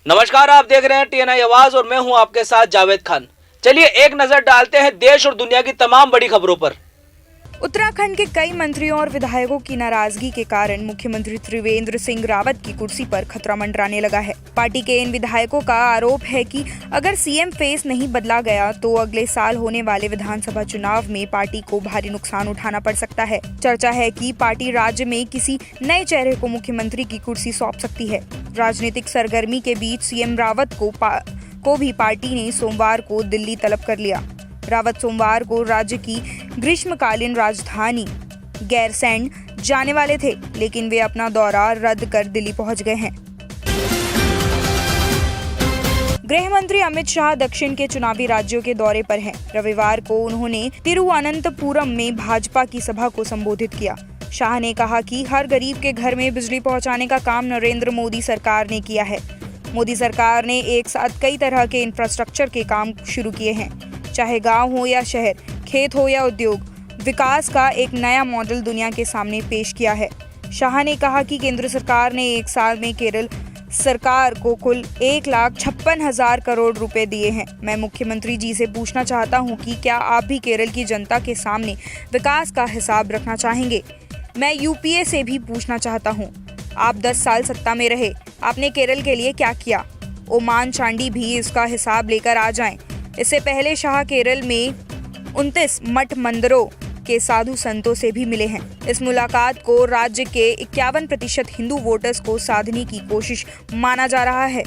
नमस्कार, आप देख रहे हैं टीएनआई आवाज और मैं हूं आपके साथ जावेद खान। चलिए एक नजर डालते हैं देश और दुनिया की तमाम बड़ी खबरों पर। उत्तराखंड के कई मंत्रियों और विधायकों की नाराजगी के कारण मुख्यमंत्री त्रिवेंद्र सिंह रावत की कुर्सी पर खतरा मंडराने लगा है। पार्टी के इन विधायकों का आरोप है कि अगर सीएम फेस नहीं बदला गया तो अगले साल होने वाले विधानसभा चुनाव में पार्टी को भारी नुकसान उठाना पड़ सकता है। चर्चा है कि पार्टी राज्य में किसी नए चेहरे को मुख्यमंत्री की कुर्सी सौंप सकती है। राजनीतिक सरगर्मी के बीच सीएम रावत को भी पार्टी ने सोमवार को दिल्ली तलब कर लिया। रावत सोमवार को राज्य की ग्रीष्मकालीन राजधानी गैरसैंण जाने वाले थे, लेकिन वे अपना दौरा रद्द कर दिल्ली पहुंच गए हैं। गृह मंत्री अमित शाह दक्षिण के चुनावी राज्यों के दौरे पर हैं। रविवार को उन्होंने तिरुवनंतपुरम में भाजपा की सभा को संबोधित किया। शाह ने कहा कि हर गरीब के घर में बिजली पहुंचाने का काम नरेंद्र मोदी सरकार ने किया है। मोदी सरकार ने एक साथ कई तरह के इंफ्रास्ट्रक्चर के काम शुरू किए हैं, चाहे गांव हो या शहर, खेत हो या उद्योग। विकास का एक नया मॉडल दुनिया के सामने पेश किया है। शाह ने कहा कि केंद्र सरकार ने एक साल में केरल सरकार को कुल 1,56,000 करोड़ रुपए दिए हैं। मैं मुख्यमंत्री जी से पूछना चाहता हूं कि क्या आप भी केरल की जनता के सामने विकास का हिसाब रखना चाहेंगे? मैं यूपीए से भी पूछना चाहता हूं, आप 10 साल सत्ता में रहे, आपने केरल के लिए क्या किया? ओमान चांडी भी इसका हिसाब लेकर आ जाएं। इससे पहले शाह केरल में 29 मठ मंदिरों के साधु संतों से भी मिले हैं। इस मुलाकात को राज्य के 51% हिंदू वोटर्स को साधने की कोशिश माना जा रहा है।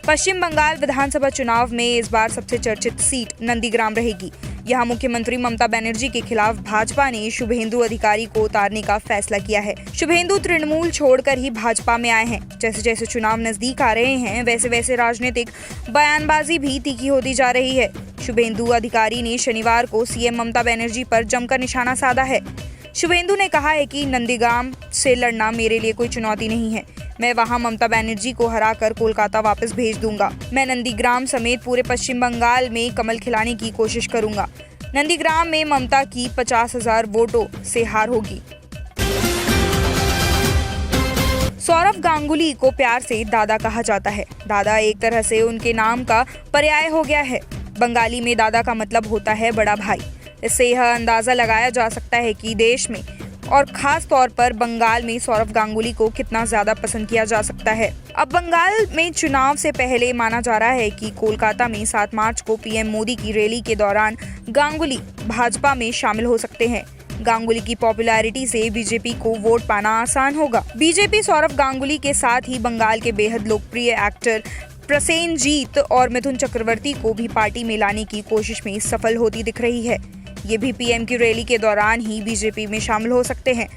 पश्चिम बंगाल विधानसभा चुनाव में इस बार सबसे चर्चित सीट नंदीग्राम रहेगी। यहाँ मुख्यमंत्री ममता बनर्जी के खिलाफ भाजपा ने शुभेंदु अधिकारी को उतारने का फैसला किया है। शुभेंदु तृणमूल छोड़कर ही भाजपा में आए हैं। जैसे जैसे चुनाव नजदीक आ रहे हैं, वैसे वैसे राजनीतिक बयानबाजी भी तीखी होती जा रही है। शुभेंदु अधिकारी ने शनिवार को सीएम ममता बनर्जी पर जमकर निशाना साधा है। शुभेंदु ने कहा है कि नंदीग्राम से लड़ना मेरे लिए कोई चुनौती नहीं है। मैं वहां ममता बनर्जी को हराकर कोलकाता वापस भेज दूंगा। मैं नंदीग्राम समेत पूरे पश्चिम बंगाल में कमल खिलाने की कोशिश करूंगा। नंदीग्राम में ममता की 50,000 वोटों से हार होगी। सौरव गांगुली को प्यार से दादा कहा जाता है। दादा एक तरह से उनके नाम का पर्याय हो गया है। बंगाली में दादा का मतलब होता है बड़ा भाई। इससे यह अंदाजा लगाया जा सकता है कि देश में और खास तौर पर बंगाल में सौरव गांगुली को कितना ज्यादा पसंद किया जा सकता है। अब बंगाल में चुनाव से पहले माना जा रहा है कि कोलकाता में 7 मार्च को पीएम मोदी की रैली के दौरान गांगुली भाजपा में शामिल हो सकते हैं। गांगुली की पॉपुलैरिटी से बीजेपी को वोट पाना आसान होगा। बीजेपी सौरव गांगुली के साथ ही बंगाल के बेहद लोकप्रिय एक्टर प्रसेनजीत और मिथुन चक्रवर्ती को भी पार्टी में लाने की कोशिश में सफल होती दिख रही है। ये भी पीएम की रैली के दौरान ही बीजेपी में शामिल हो सकते हैं।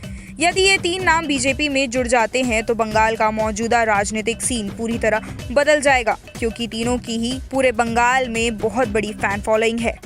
यदि ये 3 नाम बीजेपी में जुड़ जाते हैं तो बंगाल का मौजूदा राजनीतिक सीन पूरी तरह बदल जाएगा, क्योंकि तीनों की ही पूरे बंगाल में बहुत बड़ी फैन फॉलोइंग है।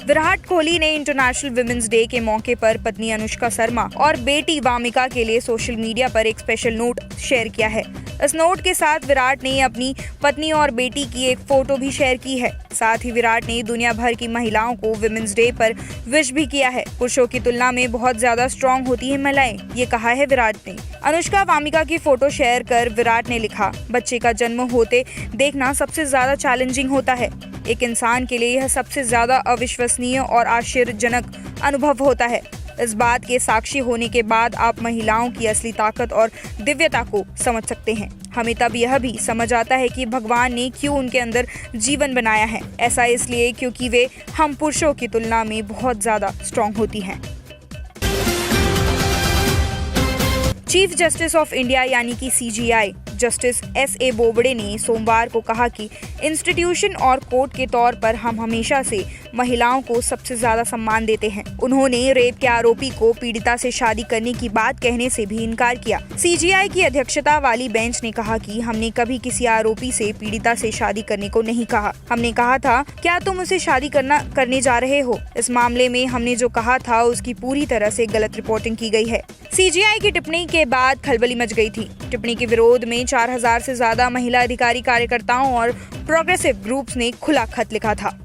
विराट कोहली ने इंटरनेशनल विमेंस डे के मौके पर पत्नी अनुष्का शर्मा और बेटी वामिका के लिए सोशल मीडिया पर एक स्पेशल नोट शेयर किया है। इस नोट के साथ विराट ने अपनी पत्नी और बेटी की एक फोटो भी शेयर की है। साथ ही विराट ने दुनिया भर की महिलाओं को विमेंस डे पर विश भी किया है। पुरुषों की तुलना में बहुत ज्यादा स्ट्रॉन्ग होती है महिलाएं, ये कहा है विराट ने। अनुष्का वामिका की फोटो शेयर कर विराट ने लिखा, बच्चे का जन्म होते देखना सबसे ज्यादा चैलेंजिंग होता है। एक इंसान के लिए यह सबसे ज्यादा अविश्वसनीय और आश्चर्यजनक अनुभव होता है। इस बात के साक्षी होने के बाद आप महिलाओं की असली ताकत और दिव्यता को समझ सकते हैं। हमें तब यह भी समझ आता है कि भगवान ने क्यों उनके अंदर जीवन बनाया है। ऐसा इसलिए क्योंकि वे हम पुरुषों की तुलना में बहुत ज्यादा स्ट्रॉन्ग होती हैं। चीफ जस्टिस ऑफ इंडिया यानी कि सीजीआई जस्टिस एस.ए. बोबडे ने सोमवार को कहा कि इंस्टीट्यूशन और कोर्ट के तौर पर हम हमेशा से महिलाओं को सबसे ज्यादा सम्मान देते हैं। उन्होंने रेप के आरोपी को पीड़िता से शादी करने की बात कहने से भी इनकार किया। सीजीआई की अध्यक्षता वाली बेंच ने कहा कि हमने कभी किसी आरोपी से पीड़िता से शादी करने को नहीं कहा। हमने कहा था, क्या तुम उसे शादी करने जा रहे हो? इस मामले में हमने जो कहा था उसकी पूरी तरह से गलत रिपोर्टिंग की गई है। सीजीआई की टिप्पणी के बाद खलबली मच गई थी। टिप्पणी के विरोध में 4,000 से ज्यादा महिला अधिकारी कार्यकर्ताओं और प्रोग्रेसिव ग्रुप्स ने खुला खत लिखा था।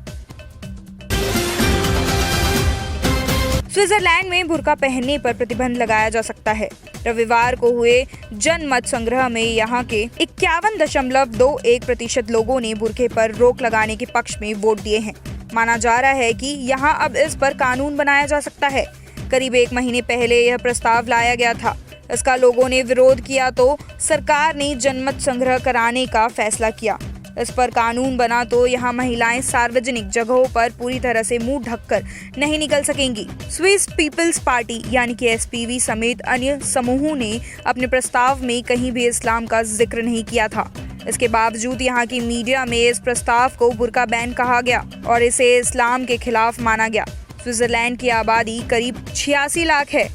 स्विट्जरलैंड में बुर्का पहनने पर प्रतिबंध लगाया जा सकता है। रविवार को हुए जनमत संग्रह में यहाँ के 51.21% लोगों ने बुर्के पर रोक लगाने के पक्ष में वोट दिए हैं। माना जा रहा है कि यहाँ अब इस पर कानून बनाया जा सकता है। करीब 1 महीने पहले यह प्रस्ताव लाया गया था। इसका लोगों ने विरोध किया तो सरकार ने जनमत संग्रह कराने का फैसला किया। इस पर कानून बना तो यहाँ महिलाएं सार्वजनिक जगहों पर पूरी तरह से मुंह ढककर नहीं निकल सकेंगी। स्विस पीपल्स पार्टी यानी कि एसपीवी समेत अन्य समूहों ने अपने प्रस्ताव में कहीं भी इस्लाम का जिक्र नहीं किया था। इसके बावजूद यहाँ की मीडिया में इस प्रस्ताव को बुर्का बैन कहा गया और इसे इस्लाम के खिलाफ माना गया। स्विट्जरलैंड की आबादी करीब 86 लाख है।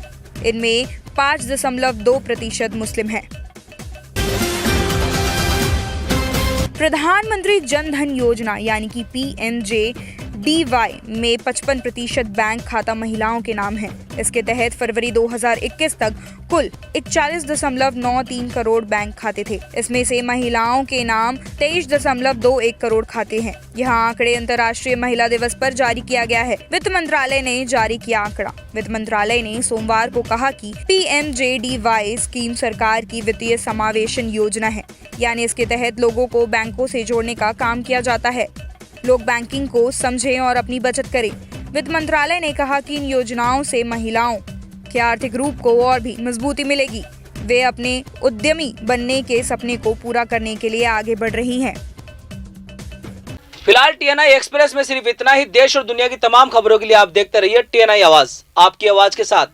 इनमें 5.2% मुस्लिम हैं। प्रधानमंत्री जन धन योजना यानी कि PMJDY में 55% बैंक खाता महिलाओं के नाम है। इसके तहत फरवरी 2021 तक कुल 41.93 करोड़ बैंक खाते थे। इसमें से महिलाओं के नाम 23.21 करोड़ खाते हैं। यह आंकड़े अंतर्राष्ट्रीय महिला दिवस पर जारी किया गया है। वित्त मंत्रालय ने जारी किया आंकड़ा। वित्त मंत्रालय ने सोमवार को कहा कि PMJDY स्कीम सरकार की वित्तीय समावेशन योजना है, यानी इसके तहत लोगों को बैंकों से जोड़ने का काम किया जाता है। लोग बैंकिंग को समझें और अपनी बचत करें। वित्त मंत्रालय ने कहा कि इन योजनाओं से महिलाओं के आर्थिक रूप को और भी मजबूती मिलेगी। वे अपने उद्यमी बनने के सपने को पूरा करने के लिए आगे बढ़ रही हैं। फिलहाल TNI एक्सप्रेस में सिर्फ इतना ही। देश और दुनिया की तमाम खबरों के लिए आप देखते रहिए TNI आवाज, आपकी आवाज के साथ।